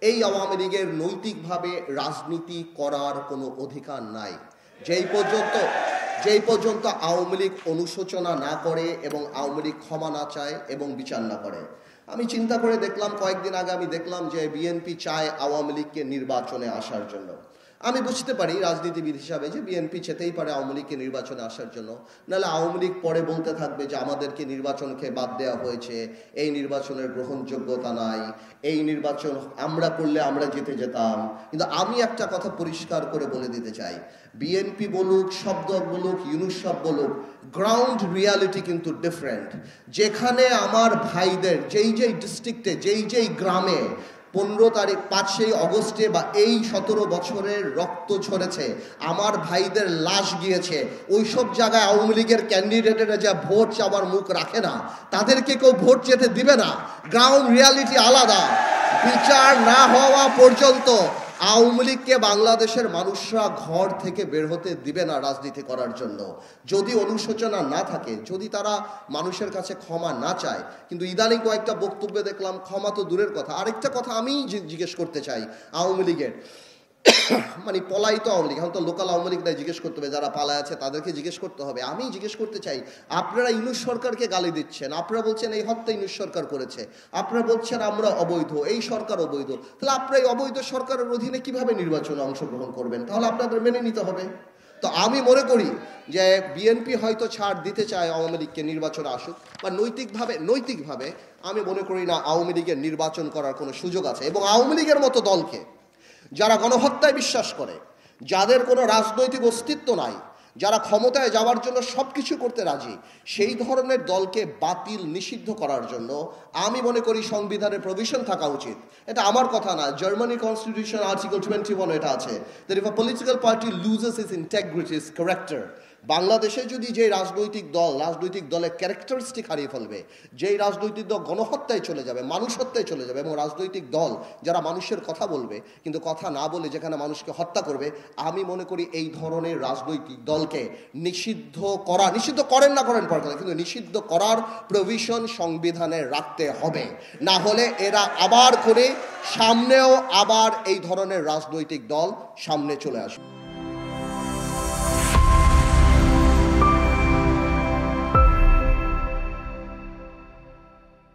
এই আওয়ামী লীগের নৈতিকভাবে রাজনীতি করার কোনো অধিকার নাই। যেই পর্যন্ত আওয়ামী লীগ অনুশোচনা না করে এবং আওয়ামী লীগ ক্ষমা না চায় এবং বিচার না করে। আমি চিন্তা করে দেখলাম, কয়েকদিন আগে আমি দেখলাম যে বিএনপি চায় আওয়ামী লীগকে নির্বাচনে আসার জন্য। আমি বুঝতে পারি রাজনীতিবিদ হিসাবে যে বিএনপি চেতেই পারে আওয়ামী লীগকে নির্বাচনে আসার জন্য, নাহলে আওয়ামী লীগ পরে বলতে থাকবে যে আমাদেরকে নির্বাচনকে বাদ দেওয়া হয়েছে, এই নির্বাচনের গ্রহণযোগ্যতা নাই, এই নির্বাচন আমরা করলে আমরা জিতে যেতাম। কিন্তু আমি একটা কথা পরিষ্কার করে বলে দিতে চাই, বিএনপি বলুক, শব্দ বলুক, ইউনুস সাহেব বলুক, গ্রাউন্ড রিয়ালিটি কিন্তু ডিফারেন্ট। যেখানে আমার ভাইদের যেই ডিস্ট্রিক্টে যেই গ্রামে 15 তারিখ 5 অগস্টে বা এই 17 বছরের রক্ত ঝরেছে, আমার ভাইদের লাশ গিয়েছে, ওইসব জায়গায় আওয়ামী লীগের ক্যান্ডিডেটেরা যা ভোট চাওয়ার মুখ রাখে না, তাদেরকে কেউ ভোট যেতে দিবে না। গ্রাউন্ড রিয়ালিটি আলাদা। বিচার না হওয়া পর্যন্ত আওয়ামী লীগকে বাংলাদেশের মানুষরা ঘর থেকে বের হতে দিবে না রাজনীতি করার জন্য। যদি অনুশোচনা না থাকে, যদি তারা মানুষের কাছে ক্ষমা না চায়। কিন্তু ইদানিং কয়েকটা বক্তব্যে দেখলাম ক্ষমা তো দূরের কথা। আরেকটা কথা আমি জিজ্ঞেস করতে চাই আওয়ামী লীগের, মানে পলায়িত আওয়ামী লীগ, এখন তো লোকাল আওয়ামী লীগটাই জিজ্ঞেস করতে হবে, যারা পালায় আছে তাদেরকে জিজ্ঞেস করতে হবে। আমি জিজ্ঞেস করতে চাই, আপনারা ইউনুস সরকারকে গালি দিচ্ছেন, আপনারা বলছেন এই হত্যা ইউনুস সরকার করেছে, আপনারা বলছেন আমরা অবৈধ, এই সরকার অবৈধ, তাহলে আপনারা এই অবৈধ সরকারের অধীনে কিভাবে নির্বাচনে অংশগ্রহণ করবেন? তাহলে আপনাদের মেনে নিতে হবে। তো আমি মনে করি যে বিএনপি হয়তো ছাড় দিতে চায় আওয়ামী লীগকে নির্বাচনে আসুক, বা নৈতিকভাবে আমি মনে করি না আওয়ামী লীগের নির্বাচন করার কোনো সুযোগ আছে। এবং আওয়ামী লীগের মতো দলকে, যারা গণহত্যায় বিশ্বাস করে, যাদের কোনো রাজনৈতিক অস্তিত্ব নাই, যারা ক্ষমতায় যাওয়ার জন্য সব কিছু করতে রাজি, সেই ধরনের দলকে বাতিল নিষিদ্ধ করার জন্য আমি মনে করি সংবিধানের প্রভিশন থাকা উচিত। এটা আমার কথা না, জার্মানি কনস্টিটিউশন আর্টিকেল 21 এটা আছে, that if a political party loses its integrity, its character, বাংলাদেশে যদি যে রাজনৈতিক দলের ক্যারেক্টারিস্টিক হারিয়ে ফেলবে, যেই রাজনৈতিক দল গণহত্যায় চলে যাবে, মানুষ হত্যায় চলে যাবে, এবং রাজনৈতিক দল যারা মানুষের কথা বলবে কিন্তু কথা না বলে যেখানে মানুষকে হত্যা করবে, আমি মনে করি এই ধরনের রাজনৈতিক দলকে নিষিদ্ধ করেন না করেন পর কথা, কিন্তু নিষিদ্ধ করার প্রভিশন সংবিধানে রাখতে হবে। না হলে এরা আবার করে সামনেও আবার এই ধরনের রাজনৈতিক দল সামনে চলে আসবে।